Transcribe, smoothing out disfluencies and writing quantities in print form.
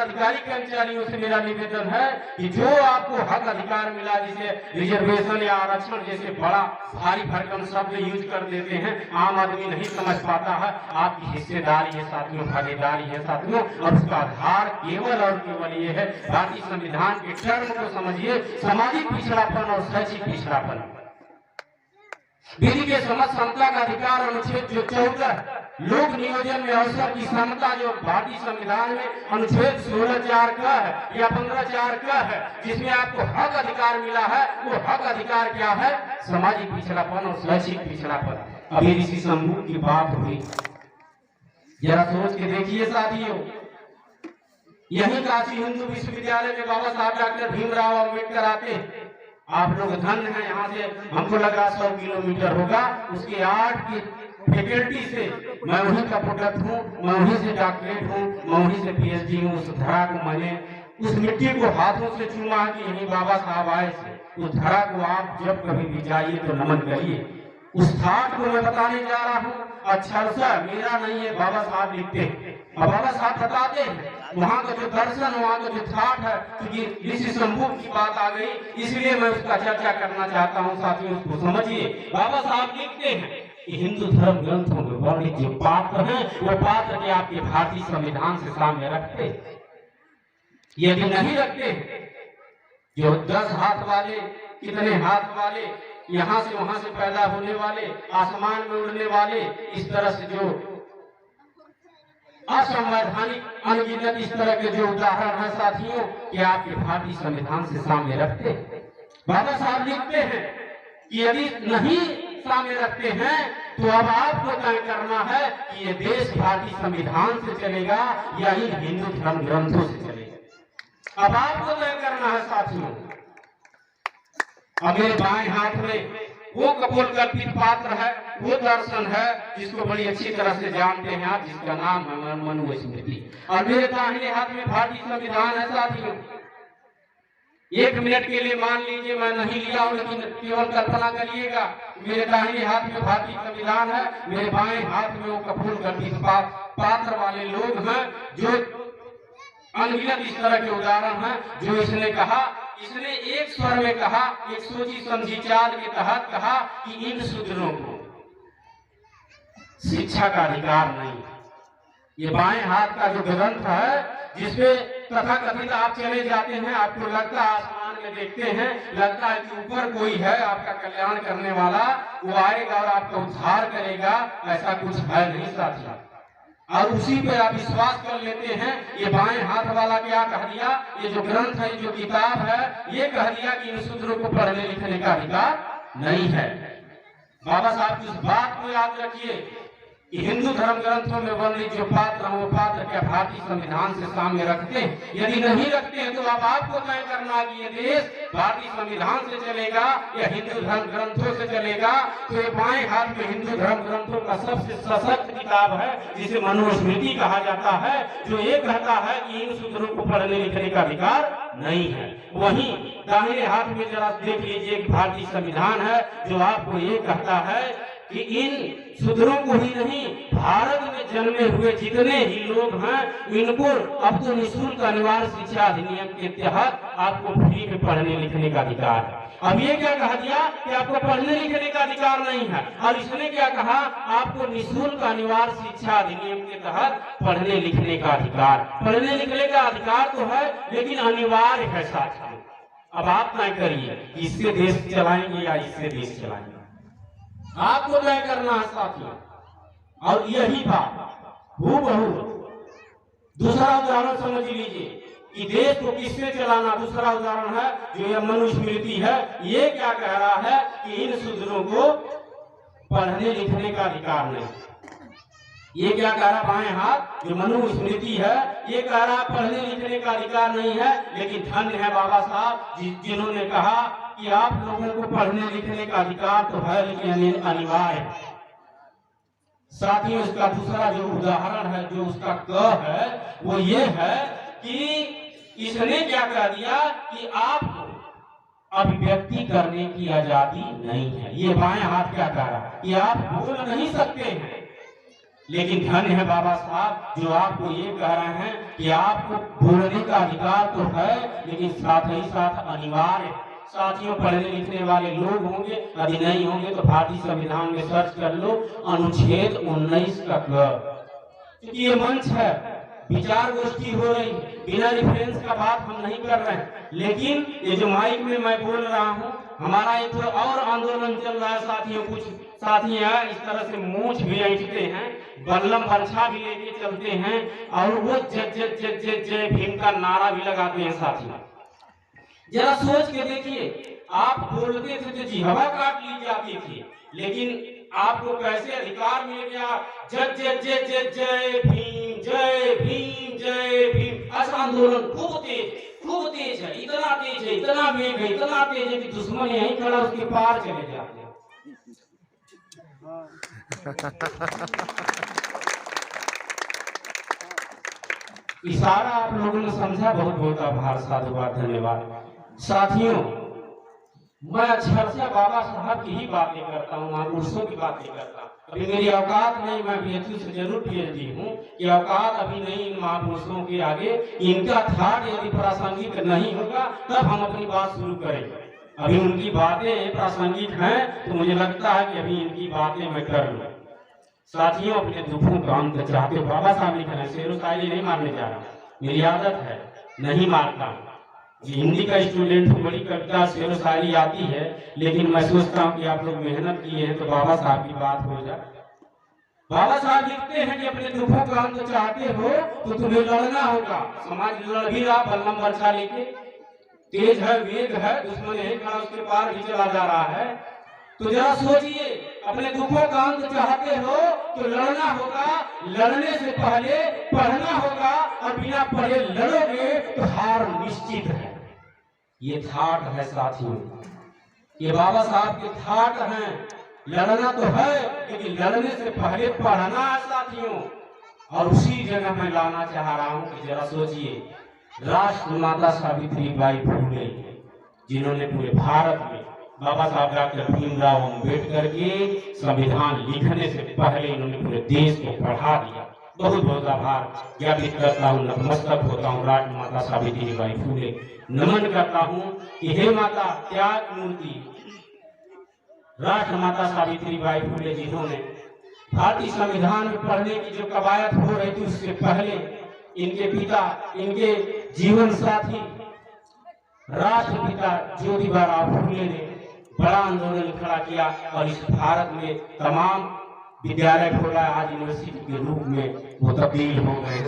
अधिकारी कर्मचारियों से मेरा निवेदन है कि जो आपको हक अधिकार मिला, जिसे रिजर्वेशन या आरक्षण जैसे बड़ा भारी भरकम शब्द यूज कर देते हैं, आम आदमी नहीं समझ पाता है। आपकी हिस्सेदारी है साथियों, भागीदारी है साथियों, और उसका आधार केवल और केवल ये है, भारतीय संविधान के टर्म को समझिए, सामाजिक पिछड़ापन और शैक्षिक पिछड़ापन। विधि के समझ समता का अधिकार अनुच्छेद जो 14 लोक नियोजन में अवसर की समता जो भारतीय संविधान में अनुच्छेद 16(4) का है या 15(4) का है, जिसमें आपको हक अधिकार मिला है, वो हक अधिकार क्या है? सामाजिक पिछड़ापन और शैक्षिक पिछड़ापन। अभी ऋषि शंभू की बात हुई, जरा सोच के देखिए साथियों, यही काशी हिंदू विश्वविद्यालय में बाबा साहब डॉक्टर भीमराव अम्बेडकर आते हैं। आप लोग धन्य हैं, यहाँ से हमको लगा 100 किलोमीटर होगा, उसके 8 की फैकल्टी से मैं वहीं का प्रोडक्ट हूँ, मैं वहीं से डॉक्टरेट हूँ, मैं वहीं से PhD हूँ। उस धरा को मैंने, उस मिट्टी को हाथों से चूमा कि यही बाबा साहब आए थे। उस धरा को आप जब कभी भी जाइए तो नमन करिए। उस ठाट को मैं बताने जा रहा हूँ, अक्षरशः मेरा नहीं है, बाबा साहब लिखते हैं और बाबा साहब बताते हैं। वहाँ का जो दर्शन, वहाँ का जो ठाट है, क्योंकि ऋषि शंभू की बात आ गई, इसलिए मैं उसका चर्चा करना चाहता हूँ साथियों। उसको समझिए, बाबा साहब लिखते हैं कि हिंदू धर्म ग्रंथों में वर्णित जो पात्र हैं, वो पात्र के आपके भारतीय संविधान से सामने रखते। यदि नहीं रखते, जो 10 हाथ वाले, कितने हाथ वाले, यहाँ से वहां से पैदा होने वाले, आसमान में उड़ने वाले, इस तरह से जो असंवैधानिक अनगिनत इस तरह के जो उदाहरण है साथियों, कि आपके भारतीय संविधान से सामने रखते। बाबा साहब लिखते हैं कि यदि नहीं सामने रखते हैं तो अब आपको तय करना है कि ये देश भारतीय संविधान से चलेगा या इन हिंदू धर्म ग्रंथों से चलेगा। अब आपको तय करना है साथियों। अब मेरे बाएं हाथ में वो कपोल कल्पित पात्र है, वो दर्शन है जिसको बड़ी अच्छी तरह से जानते हैं आप, जिसका नाम है मनुस्मृति। और मेरे दाहिने हाथ में भारतीय संविधान है साथियों। 1 मिनट के लिए मान लीजिए मैं नहीं लिया हूं, लेकिन केवल कल्पना करिएगा, मेरे दाहिने हाथ में भारतीय संविधान है, मेरे बाएं हाथ में वो कपोल कल्पित पात्र वाले लोग हैं, जो अनगिनत इस तरह के उदाहरण हैं। जो इसने कहा, इसने एक स्वर में कहा, एक सोची समझी चाल के तहत कहा कि इन शूद्रों को शिक्षा का अधिकार नहीं। ये बाएं हाथ का जो ग्रंथ है, जिसपे तथा कथित आप चले जाते हैं, आपको लगता है आसमान में देखते हैं, लगता है कि ऊपर कोई है आपका कल्याण करने वाला, वो आएगा और आपका उद्धार करेगा। ऐसा कुछ है नहीं साथियों, और उसी पे आप विश्वास कर लेते हैं। ये बाएं हाथ वाला क्या कह दिया, ये जो ग्रंथ है, जो किताब है, ये कह दिया कि इन शूद्रों को पढ़ने लिखने का अधिकार नहीं है। बाबा साहब की उस बात को याद रखिए कि हिंदू धर्म ग्रंथों में वर्णित जो पात्र हैं, वो पात्र क्या भारतीय संविधान से सामने रखते हैं? यदि नहीं रखते हैं तो अब आपको तय करना कि ये देश भारतीय संविधान से चलेगा या हिंदू धर्म ग्रंथों से चलेगा। तो ये बाएं हाथ में हिंदू धर्म ग्रंथों का सबसे सशक्त किताब है, जिसे मनुस्मृति कहा जाता है, जो ये कहता है कि इन शूद्रों को पढ़ने लिखने का अधिकार नहीं है। वहीं दाहिने हाथ में जरा देख लीजिए कि भारतीय संविधान है, जो आपको ये कहता है कि इन शूद्रों को ही नहीं, भारत में जन्मे हुए जितने ही लोग हैं, इनको अब तो निःशुल्क अनिवार्य शिक्षा अधिनियम के तहत आपको फ्री में पढ़ने लिखने का अधिकार है। अब ये क्या कहा दिया कि आपको पढ़ने लिखने का अधिकार नहीं है, और इसने क्या कहा, आपको निःशुल्क अनिवार्य शिक्षा अधिनियम के तहत पढ़ने लिखने का अधिकार। पढ़ने लिखने का अधिकार तो है, लेकिन अनिवार्य है साथियों। अब आप तय करिए इससे देश चलाएंगे या इससे देश चलाएंगे, आपको तय करना है साथियों। और यही बात हूबहू दूसरा उदाहरण समझ लीजिए कि देश को किससे चलाना। दूसरा उदाहरण है जो यह मनुस्मृति है, ये क्या कह रहा है कि इन शूद्रों को पढ़ने लिखने का अधिकार नहीं। ये क्या कह रहा, बाएं हाथ जो मनुस्मृति है, ये कह रहा पढ़ने लिखने का अधिकार नहीं है। लेकिन धन्य है बाबा साहब जिन्होंने कहा कि आप लोगों को पढ़ने लिखने का अधिकार तो है, लेकिन अनिवार्य है। साथियों, इसका दूसरा जो उदाहरण है, जो उसका क है, वो ये है कि इसने क्या कह दिया कि आपको अभिव्यक्ति करने की आजादी नहीं है। ये बाएं हाथ क्या कह रहा है कि आप बोल नहीं सकते हैं, लेकिन धन्य है बाबा साहब जो आपको ये कह रहे हैं कि आपको बोलने का अधिकार तो है, लेकिन साथ ही साथ अनिवार्य। साथियों, पढ़ने लिखने वाले लोग होंगे, यदि नहीं होंगे तो भारतीय संविधान में सर्च कर लो, अनुच्छेद 19 का ग। क्योंकि ये मंच है, विचार गोष्ठी हो रही है, बिना रेफरेंस का बात हम नहीं कर रहे हैं। लेकिन ये जो माइक में मैं बोल रहा हूँ, हमारा एक और आंदोलन चल रहा है साथियों। कुछ साथी हैं इस तरह से मूंछ भी ऐंठते हैं, बल्लम बरछा भी लेके चलते हैं, और वो जय जय जय जय जय भीम का नारा भी लगाते हैं। साथियों, जरा सोच के देखिए, आप बोलते थे तो जिह्वा काट ली जाती थी, लेकिन आपको कैसे अधिकार मिल गया? जय जय जय जय जय भीम, जय भीम, जय भीम। ऐसा आंदोलन खूब तेज है, इतना तेज है, इतना वेग है, इतना तेज है कि दुश्मन यहीं खड़ा उसके पार चले जाते हैं। इशारा आप लोगों ने समझा, बहुत बहुत आभार, साधुवाद, धन्यवाद। साथियों, मैं अक्षर से बाबा साहब की ही बातें करता हूँ, महापुरुषों की बातें करता हूँ। अभी मेरी औकात नहीं, मैं PhD से जरूर PhD हूँ, कि औकात अभी नहीं इन महापुरुषों के आगे। इनका थाट यदि प्रासंगिक नहीं होगा तब हम अपनी बात शुरू करेंगे। अभी उनकी बातें प्रासंगिक हैं तो मुझे लगता है कि अभी इनकी बातें मैं कर लूँ। साथियों, अपने दुखों का अंत चाहते हो, बाबा साहब लिखे हैं, शेर व शायरी नहीं मारने जा रहा, मेरी आदत है, नहीं मारता। हिंदी का स्टूडेंट हूँ, बड़ी कविता शेर व शायरी आती है, लेकिन मैं सोचता हूँ कि आप लोग मेहनत किए हैं तो बाबा साहब की बात हो जाए। बाबा साहब लिखते हैं कि अपने दुखों का अंत चाहते हो तो तुम्हें लड़ना होगा। समाज लड़ भी रहा, बल्लम बरछा लेके, तेज है, वेग है, दुश्मन यही खड़ा उसके पार भी चला जा रहा है। तो जरा सोचिए, अपने दुखों का अंत चाहते हो तो लड़ना होगा, लड़ने से पहले पढ़ना होगा, और बिना पढ़े लड़ोगे तो हार निश्चित है। ये थाट है साथियों, ये बाबा साहब के थाट हैं। लड़ना तो है, लेकिन लड़ने से पहले पढ़ना है साथियों। और उसी जगह मैं लाना चाह रहा हूँ कि जरा सोचिए, राष्ट्रमाता सावित्रीबाई फुले, जिन्होंने पूरे भारत में बाबा साहब डॉक्टर भीमराव अम्बेडकर के संविधान लिखने से पहले इन्होंने पूरे देश को पढ़ा दिया। बहुत बहुत आभार ज्ञापित करता हूँ, नतमस्तक होता हूँ राष्ट्रमाता सावित्रीबाई फुले। नमन करता हूँ कि हे माता त्याग मूर्ति राष्ट्रमाता सावित्रीबाई फुले, जिन्होंने भारतीय संविधान में पढ़ने की जो कवायद हो रही थी उससे पहले इनके पिता, इनके जीवन साथी राष्ट्रपिता ज्योतिबा फुले ने बड़ा आंदोलन खड़ा किया, और इस भारत में तमाम विद्यालय खोला, आज यूनिवर्सिटी के रूप में वो तब्दील हो गए।